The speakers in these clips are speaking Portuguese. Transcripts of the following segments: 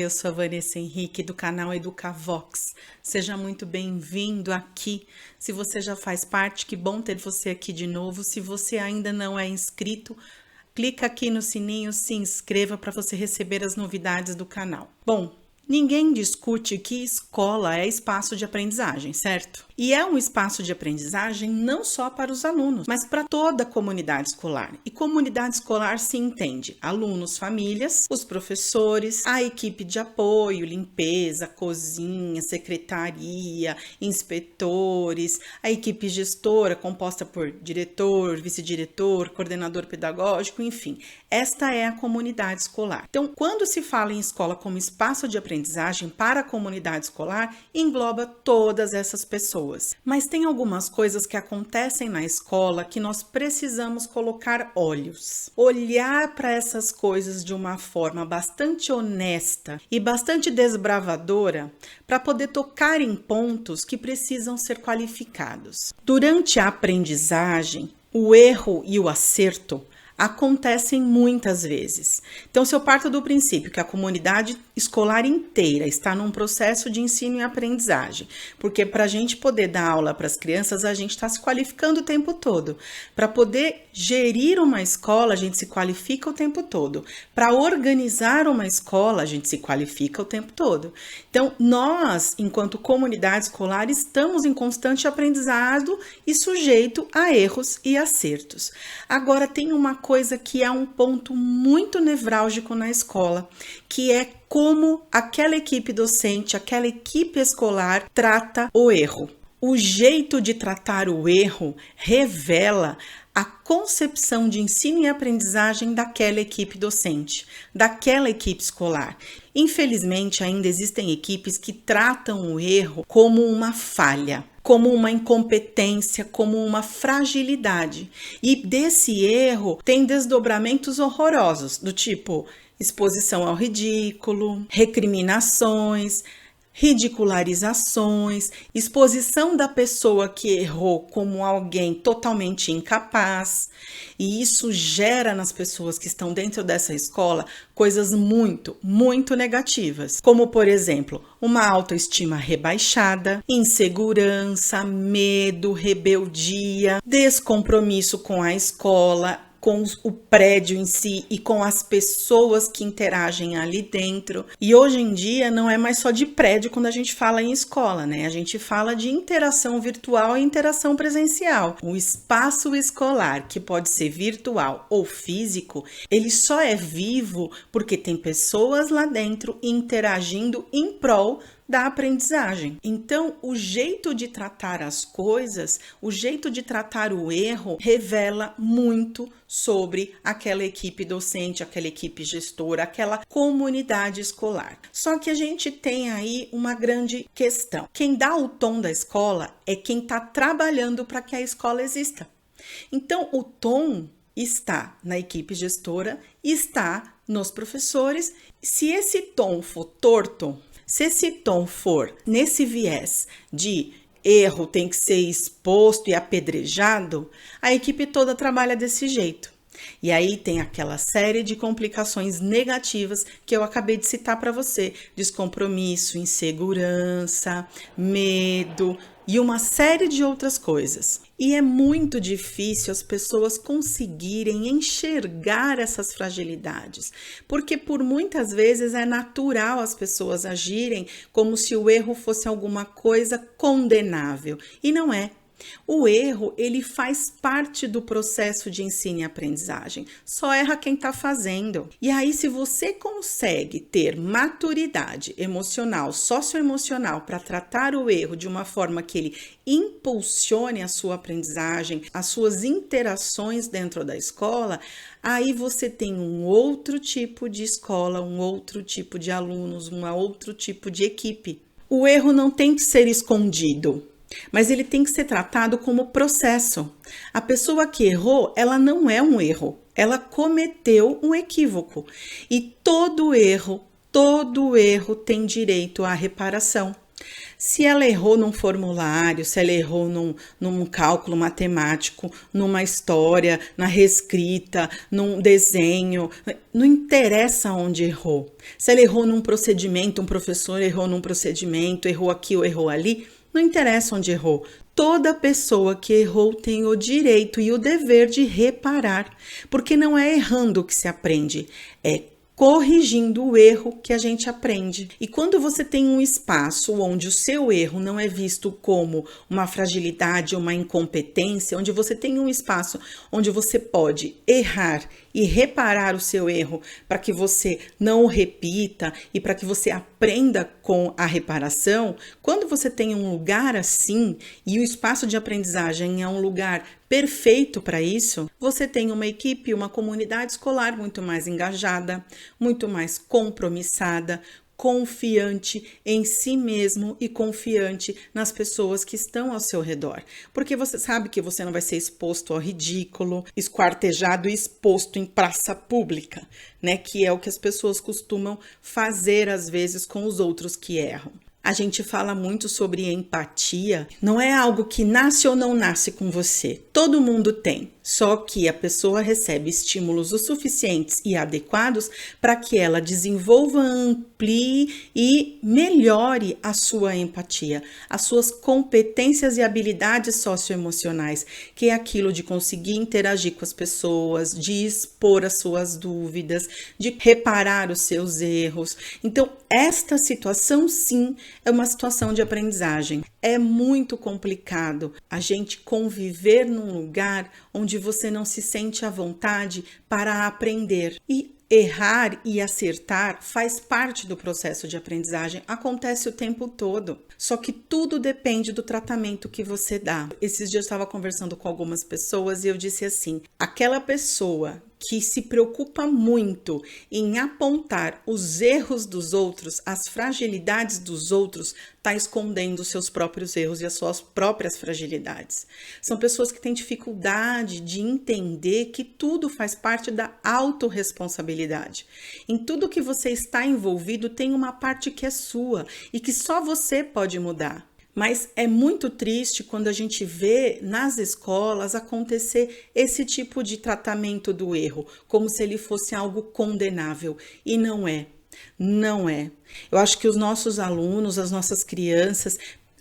eu sou a Vanessa Henrique do canal Educavox. Seja muito bem-vindo aqui. Se você já faz parte, que bom ter você aqui de novo. Se você ainda não é inscrito, clica aqui no sininho, se inscreva para você receber as novidades do canal. Bom, ninguém discute que escola é espaço de aprendizagem, certo? E é um espaço de aprendizagem não só para os alunos, mas para toda a comunidade escolar. E comunidade escolar se entende alunos, famílias, os professores, a equipe de apoio, limpeza, cozinha, secretaria, inspetores, a equipe gestora composta por diretor, vice-diretor, coordenador pedagógico, enfim. Esta é a comunidade escolar. Então, quando se fala em escola como espaço de aprendizagem para a comunidade escolar, engloba todas essas pessoas. Mas tem algumas coisas que acontecem na escola que nós precisamos colocar olhos. Olhar para essas coisas de uma forma bastante honesta e bastante desbravadora para poder tocar em pontos que precisam ser qualificados. Durante a aprendizagem, o erro e o acerto acontecem muitas vezes. Então, se eu parto do princípio que a comunidade escolar inteira está num processo de ensino e aprendizagem, porque para a gente poder dar aula para as crianças, a gente está se qualificando o tempo todo. Para poder gerir uma escola, a gente se qualifica o tempo todo. Para organizar uma escola, a gente se qualifica o tempo todo. Então, nós, enquanto comunidade escolar, estamos em constante aprendizado e sujeito a erros e acertos. Agora, tem uma coisa que é um ponto muito nevrálgico na escola, que é como aquela equipe docente, aquela equipe escolar trata o erro. O jeito de tratar o erro revela a concepção de ensino e aprendizagem daquela equipe docente, daquela equipe escolar. Infelizmente, ainda existem equipes que tratam o erro como uma falha, como uma incompetência, como uma fragilidade. E desse erro tem desdobramentos horrorosos, do tipo exposição ao ridículo, recriminações, ridicularizações, exposição da pessoa que errou como alguém totalmente incapaz, e isso gera nas pessoas que estão dentro dessa escola coisas muito negativas, como por exemplo, uma autoestima rebaixada, insegurança, medo, rebeldia, descompromisso com a escola, com o prédio em si e com as pessoas que interagem ali dentro. E hoje em dia não é mais só de prédio quando a gente fala em escola, né? A gente fala de interação virtual e interação presencial. O espaço escolar, que pode ser virtual ou físico, ele só é vivo porque tem pessoas lá dentro interagindo em prol da aprendizagem. Então, o jeito de tratar as coisas, o jeito de tratar o erro, revela muito sobre aquela equipe docente, aquela equipe gestora, aquela comunidade escolar. Só que a gente tem aí uma grande questão. Quem dá o tom da escola é quem está trabalhando para que a escola exista. Então, o tom está na equipe gestora, está nos professores. Se esse tom for torto, se esse tom for nesse viés de erro tem que ser exposto e apedrejado, a equipe toda trabalha desse jeito. E aí tem aquela série de complicações negativas que eu acabei de citar para você: descompromisso, insegurança, medo e uma série de outras coisas. E é muito difícil as pessoas conseguirem enxergar essas fragilidades, porque por muitas vezes é natural as pessoas agirem como se o erro fosse alguma coisa condenável, e não é. O erro, ele faz parte do processo de ensino e aprendizagem. Só erra quem está fazendo. E aí, se você consegue ter maturidade emocional, socioemocional para tratar o erro de uma forma que ele impulsione a sua aprendizagem, as suas interações dentro da escola, aí você tem um outro tipo de escola, um outro tipo de alunos, um outro tipo de equipe. O erro não tem que ser escondido, mas ele tem que ser tratado como processo. A pessoa que errou, ela não é um erro, ela cometeu um equívoco. E todo erro tem direito à reparação. Se ela errou num formulário, se ela errou num cálculo matemático, numa história, na reescrita, num desenho, não interessa onde errou. Se ela errou num procedimento, um professor errou num procedimento, errou aqui ou errou ali, não interessa onde errou. Toda pessoa que errou tem o direito e o dever de reparar, porque não é errando que se aprende, é corrigindo o erro que a gente aprende. E quando você tem um espaço onde o seu erro não é visto como uma fragilidade, uma incompetência, onde você tem um espaço onde você pode errar e reparar o seu erro para que você não o repita e para que você aprenda com a reparação, quando você tem um lugar assim e o espaço de aprendizagem é um lugar perfeito para isso, você tem uma equipe, uma comunidade escolar muito mais engajada, muito mais compromissada, confiante em si mesmo e confiante nas pessoas que estão ao seu redor. Porque você sabe que você não vai ser exposto ao ridículo, esquartejado e exposto em praça pública, né? Que é o que as pessoas costumam fazer às vezes com os outros que erram. A gente fala muito sobre empatia, não é algo que nasce ou não nasce com você. Todo mundo tem, só que a pessoa recebe estímulos o suficientes e adequados para que ela desenvolva, amplie e melhore a sua empatia, as suas competências e habilidades socioemocionais, que é aquilo de conseguir interagir com as pessoas, de expor as suas dúvidas, de reparar os seus erros. Então, esta situação, sim, é uma situação de aprendizagem. É muito complicado a gente conviver num lugar onde você não se sente à vontade para aprender. E errar e acertar faz parte do processo de aprendizagem, acontece o tempo todo. Só que tudo depende do tratamento que você dá. Esses dias eu estava conversando com algumas pessoas e eu disse assim: aquela pessoa que se preocupa muito em apontar os erros dos outros, as fragilidades dos outros, está escondendo os seus próprios erros e as suas próprias fragilidades. São pessoas que têm dificuldade de entender que tudo faz parte da autorresponsabilidade. Em tudo que você está envolvido tem uma parte que é sua e que só você pode mudar. Mas é muito triste quando a gente vê nas escolas acontecer esse tipo de tratamento do erro, como se ele fosse algo condenável. E não é. Não é. Eu acho que os nossos alunos, as nossas crianças,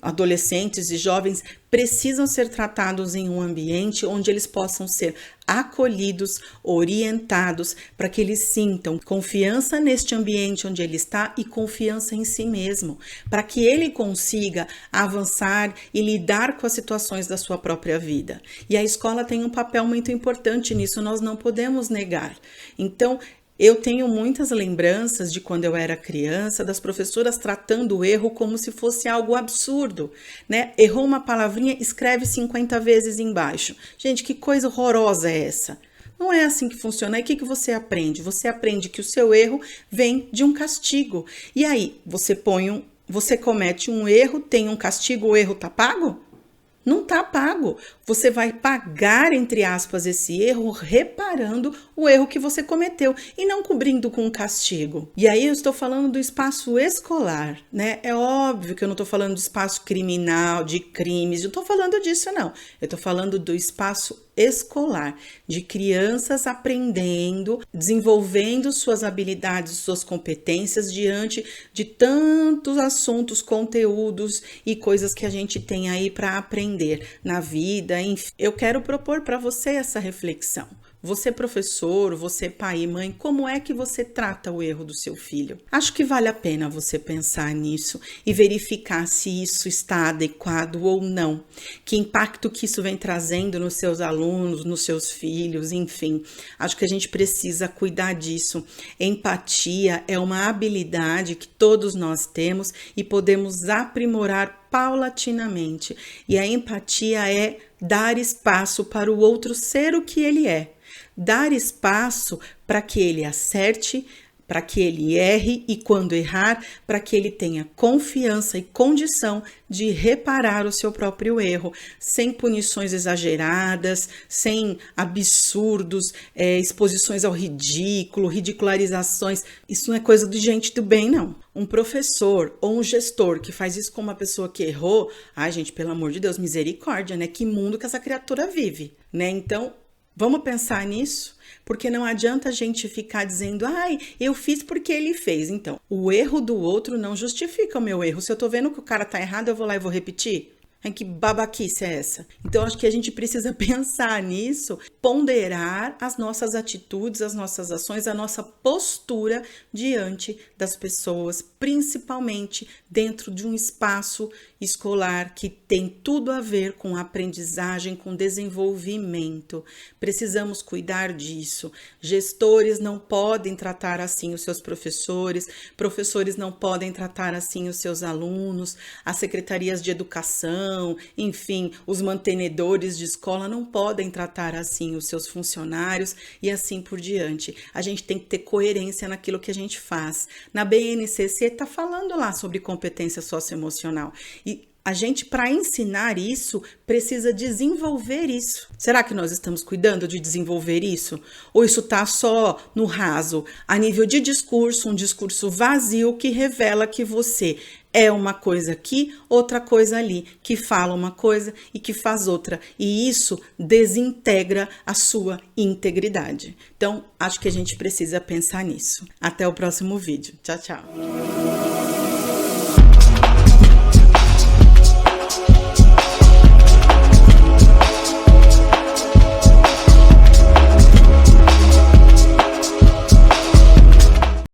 adolescentes e jovens precisam ser tratados em um ambiente onde eles possam ser acolhidos, orientados, para que eles sintam confiança neste ambiente onde ele está e confiança em si mesmo, para que ele consiga avançar e lidar com as situações da sua própria vida. E a escola tem um papel muito importante nisso, nós não podemos negar. Então, eu tenho muitas lembranças de quando eu era criança, das professoras tratando o erro como se fosse algo absurdo, né? Errou uma palavrinha, escreve 50 vezes embaixo. Gente, que coisa horrorosa é essa? Não é assim que funciona. E o que você aprende? Você aprende que o seu erro vem de um castigo. E aí, você comete um erro, tem um castigo, o erro tá pago? Não está pago. Você vai pagar, entre aspas, esse erro reparando o erro que você cometeu e não cobrindo com um castigo. E aí eu estou falando do espaço escolar, né? É óbvio que eu não estou falando do espaço criminal, de crimes, eu estou falando disso não. Eu estou falando do espaço escolar, de crianças aprendendo, desenvolvendo suas habilidades, suas competências diante de tantos assuntos, conteúdos e coisas que a gente tem aí para aprender na vida. Enfim, eu quero propor para você essa reflexão. Você professor, você pai e mãe, como é que você trata o erro do seu filho? Acho que vale a pena você pensar nisso e verificar se isso está adequado ou não. Que impacto que isso vem trazendo nos seus alunos, nos seus filhos, enfim. Acho que a gente precisa cuidar disso. Empatia é uma habilidade que todos nós temos e podemos aprimorar paulatinamente. E a empatia é dar espaço para o outro ser o que ele é. Dar espaço para que ele acerte, para que ele erre e, quando errar, para que ele tenha confiança e condição de reparar o seu próprio erro, sem punições exageradas, sem absurdos, exposições ao ridículo, ridicularizações. Isso não é coisa de gente do bem, não. Um professor ou um gestor que faz isso com uma pessoa que errou, ai, gente, pelo amor de Deus, misericórdia, né? Que mundo que essa criatura vive, né? Então, vamos pensar nisso? Porque não adianta a gente ficar dizendo, ai, eu fiz porque ele fez. Então, o erro do outro não justifica o meu erro. Se eu tô vendo que o cara tá errado, eu vou lá e vou repetir? Ai, que babaquice é essa? Então, acho que a gente precisa pensar nisso, ponderar as nossas atitudes, as nossas ações, a nossa postura diante das pessoas, principalmente dentro de um espaço escolar que tem tudo a ver com aprendizagem, com desenvolvimento. Precisamos cuidar disso. Gestores não podem tratar assim os seus professores, professores não podem tratar assim os seus alunos, as secretarias de educação, enfim, os mantenedores de escola não podem tratar assim os seus funcionários e assim por diante. A gente tem que ter coerência naquilo que a gente faz. Na BNCC está falando lá sobre competência socioemocional e a gente, para ensinar isso, precisa desenvolver isso. Será que nós estamos cuidando de desenvolver isso? Ou isso está só no raso, a nível de discurso, um discurso vazio que revela que você é uma coisa aqui, outra coisa ali, que fala uma coisa e que faz outra. E isso desintegra a sua integridade. Então, acho que a gente precisa pensar nisso. Até o próximo vídeo. Tchau, tchau.